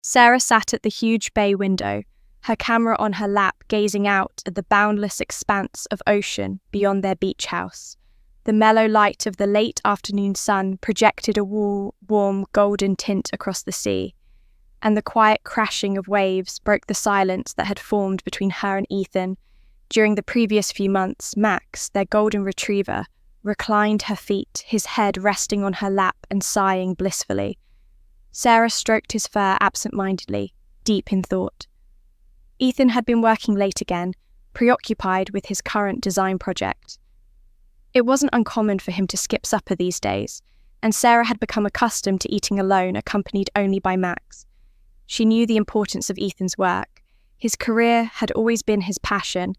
Sarah sat at the huge bay window, her camera on her lap, gazing out at the boundless expanse of ocean beyond their beach house. The mellow light of the late afternoon sun projected a warm golden tint across the sea, and the quiet crashing of waves broke the silence that had formed between her and Ethan. During the previous few months, Max, their golden retriever, reclined her feet, his head resting on her lap and sighing blissfully. Sarah stroked his fur absent-mindedly, deep in thought. Ethan had been working late again, preoccupied with his current design project. It wasn't uncommon for him to skip supper these days, and Sarah had become accustomed to eating alone, accompanied only by Max. She knew the importance of Ethan's work. His career had always been his passion,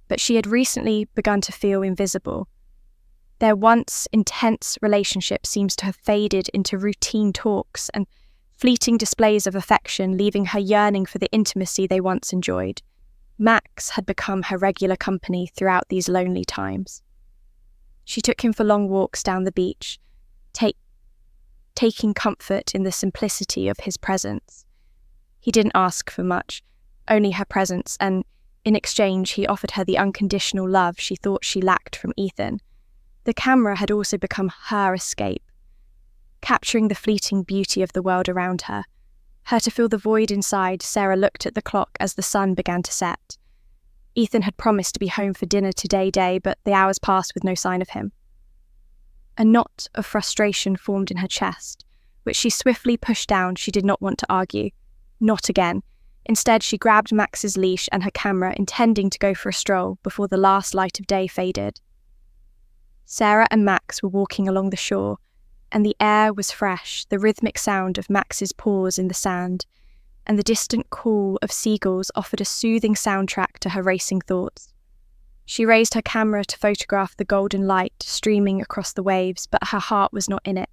but she had recently begun to feel invisible. Their once intense relationship seems to have faded into routine talks and fleeting displays of affection, leaving her yearning for the intimacy they once enjoyed. Max had become her regular company throughout these lonely times. She took him for long walks down the beach, taking comfort in the simplicity of his presence. He didn't ask for much, only her presence, and in exchange he offered her the unconditional love she thought she lacked from Ethan. The camera had also become her escape, capturing the fleeting beauty of the world around her. Her to fill the void inside, Sarah looked at the clock as the sun began to set. Ethan had promised to be home for dinner today, but the hours passed with no sign of him. A knot of frustration formed in her chest, which she swiftly pushed down. She did not want to argue. Not again. Instead, she grabbed Max's leash and her camera, intending to go for a stroll before the last light of day faded. Sarah and Max were walking along the shore, and the air was fresh, the rhythmic sound of Max's paws in the sand, and the distant call of seagulls offered a soothing soundtrack to her racing thoughts. She raised her camera to photograph the golden light streaming across the waves, but her heart was not in it.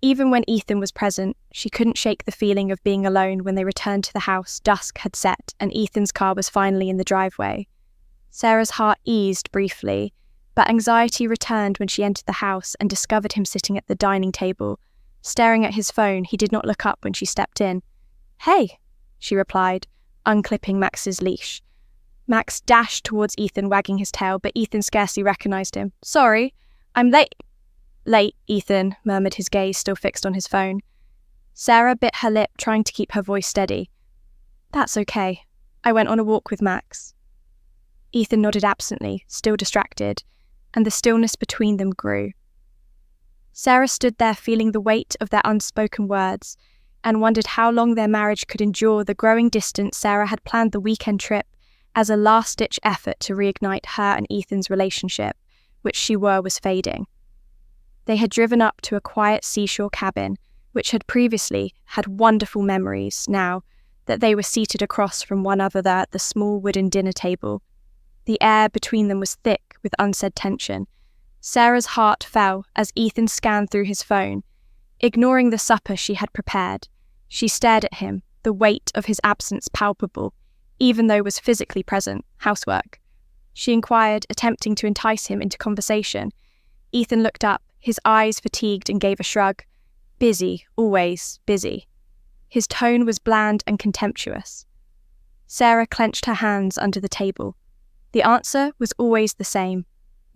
Even when Ethan was present, she couldn't shake the feeling of being alone. When they returned to the house, dusk had set, and Ethan's car was finally in the driveway. Sarah's heart eased briefly, but anxiety returned when she entered the house and discovered him sitting at the dining table. Staring at his phone, he did not look up when she stepped in. "Hey," she replied, unclipping Max's leash. Max dashed towards Ethan, wagging his tail, but Ethan scarcely recognized him. "Sorry, I'm late." "Late," Ethan murmured, his gaze still fixed on his phone. Sarah bit her lip, trying to keep her voice steady. "That's okay. I went on a walk with Max." Ethan nodded absently, still distracted, and the stillness between them grew. Sarah stood there feeling the weight of their unspoken words and wondered how long their marriage could endure the growing distance. Sarah had planned the weekend trip as a last-ditch effort to reignite her and Ethan's relationship, which she was fading. They had driven up to a quiet seashore cabin, which had previously had wonderful memories. Now that they were seated across from one another at the small wooden dinner table, the air between them was thick with unsaid tension. Sarah's heart fell as Ethan scanned through his phone. Ignoring the supper she had prepared, she stared at him, the weight of his absence palpable, even though was physically present. "Housework?" she inquired, attempting to entice him into conversation. Ethan looked up, his eyes fatigued, and gave a shrug. "Busy, always busy." His tone was bland and contemptuous. Sarah clenched her hands under the table. The answer was always the same.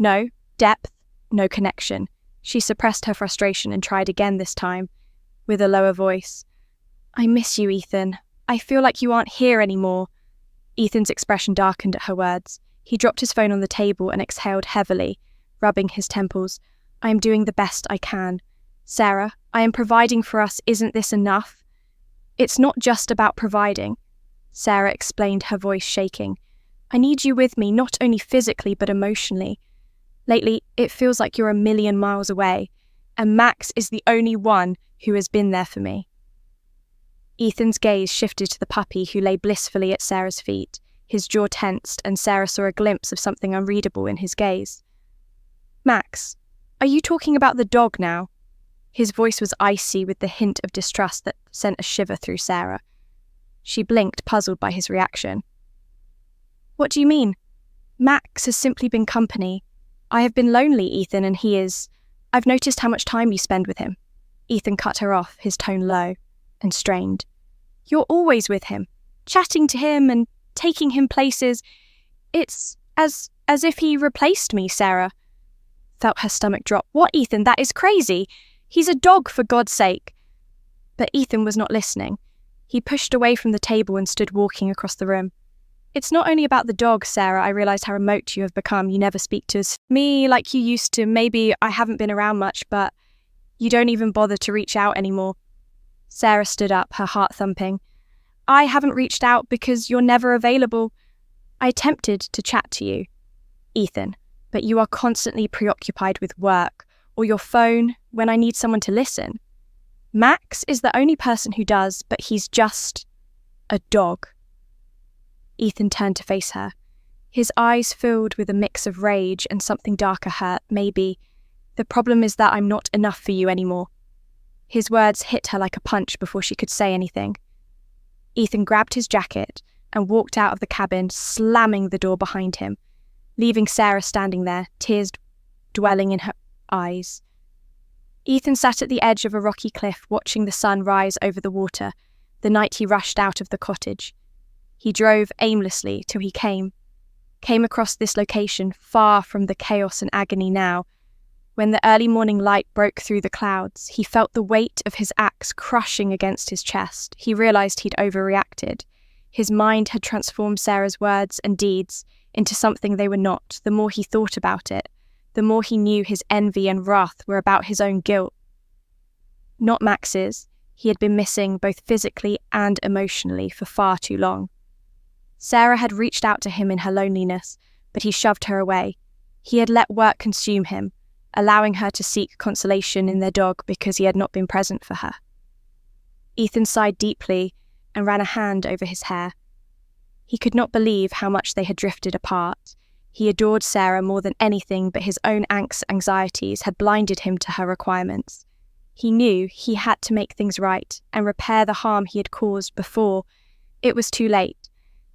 No depth, no connection. She suppressed her frustration and tried again, this time with a lower voice. "I miss you, Ethan. I feel like you aren't here anymore." Ethan's expression darkened at her words. He dropped his phone on the table and exhaled heavily, rubbing his temples. "I am doing the best I can. Sarah, I am providing for us. Isn't this enough?" "It's not just about providing," Sarah explained, her voice shaking. "I need you with me, not only physically but emotionally. Lately, it feels like you're a million miles away, and Max is the only one who has been there for me." Ethan's gaze shifted to the puppy who lay blissfully at Sarah's feet. His jaw tensed, and Sarah saw a glimpse of something unreadable in his gaze. "Max, are you talking about the dog now?" His voice was icy with the hint of distrust that sent a shiver through Sarah. She blinked, puzzled by his reaction. "What do you mean? Max has simply been company. I have been lonely, Ethan, and he is. I've noticed how much time you spend with him." Ethan cut her off, his tone low and strained. You're always with him, chatting to him and taking him places. It's as if he replaced me, Sarah. Felt her stomach drop. What, Ethan? That is crazy. He's a dog, for God's sake. But Ethan was not listening. He pushed away from the table and stood walking across the room. It's not only about the dog, Sarah. I realise how remote you have become. You never speak to me like you used to. Maybe I haven't been around much, but you don't even bother to reach out anymore. Sarah stood up, her heart thumping. I haven't reached out because you're never available. I attempted to chat to you, Ethan, but you are constantly preoccupied with work or your phone when I need someone to listen. Max is the only person who does, but he's just a dog. Ethan turned to face her. His eyes filled with a mix of rage and something darker hurt. Maybe. The problem is that I'm not enough for you anymore. His words hit her like a punch before she could say anything. Ethan grabbed his jacket and walked out of the cabin, slamming the door behind him, leaving Sarah standing there, tears dwelling in her eyes. Ethan sat at the edge of a rocky cliff, watching the sun rise over the water, the night he rushed out of the cottage. He drove aimlessly till he came across this location, far from the chaos and agony now. When the early morning light broke through the clouds, he felt the weight of his axe crushing against his chest. He realised he'd overreacted. His mind had transformed Sarah's words and deeds into something they were not. The more he thought about it, the more he knew his envy and wrath were about his own guilt. Not Max's. He had been missing both physically and emotionally for far too long. Sarah had reached out to him in her loneliness, but he shoved her away. He had let work consume him, allowing her to seek consolation in their dog because he had not been present for her. Ethan sighed deeply and ran a hand over his hair. He could not believe how much they had drifted apart. He adored Sarah more than anything, but his own anxieties had blinded him to her requirements. He knew he had to make things right and repair the harm he had caused before it was too late.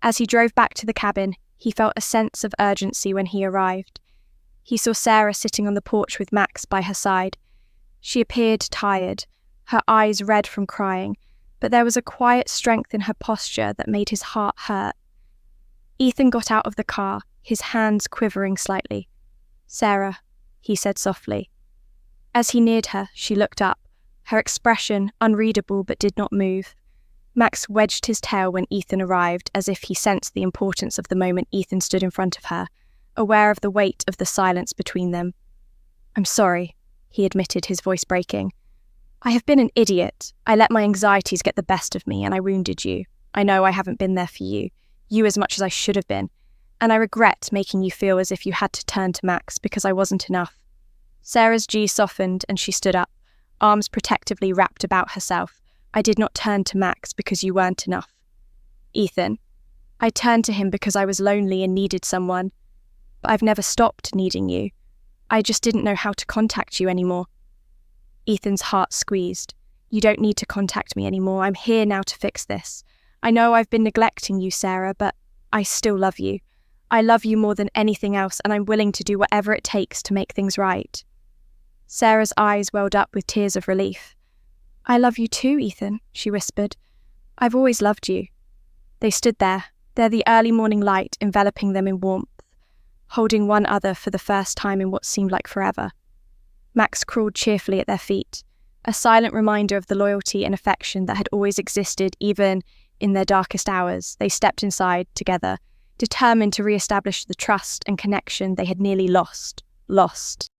As he drove back to the cabin, he felt a sense of urgency when he arrived. He saw Sarah sitting on the porch with Max by her side. She appeared tired, her eyes red from crying, but there was a quiet strength in her posture that made his heart hurt. Ethan got out of the car, his hands quivering slightly. "Sarah," he said softly. As he neared her, she looked up, her expression unreadable but did not move. Max wedged his tail when Ethan arrived, as if he sensed the importance of the moment Ethan stood in front of her, aware of the weight of the silence between them. "I'm sorry," he admitted, his voice breaking. "I have been an idiot. I let my anxieties get the best of me and I wounded you. I know I haven't been there for you as much as I should have been, and I regret making you feel as if you had to turn to Max because I wasn't enough." Sarah's G softened and she stood up, arms protectively wrapped about herself. "I did not turn to Max because you weren't enough, Ethan. I turned to him because I was lonely and needed someone. But I've never stopped needing you. I just didn't know how to contact you anymore." Ethan's heart squeezed. "You don't need to contact me anymore. I'm here now to fix this. I know I've been neglecting you, Sarah, but I still love you. I love you more than anything else, and I'm willing to do whatever it takes to make things right." Sarah's eyes welled up with tears of relief. "I love you too, Ethan," she whispered. "I've always loved you." They stood there, the early morning light enveloping them in warmth, holding one other for the first time in what seemed like forever. Max crawled cheerfully at their feet, a silent reminder of the loyalty and affection that had always existed even in their darkest hours. They stepped inside together, determined to re-establish the trust and connection they had nearly lost.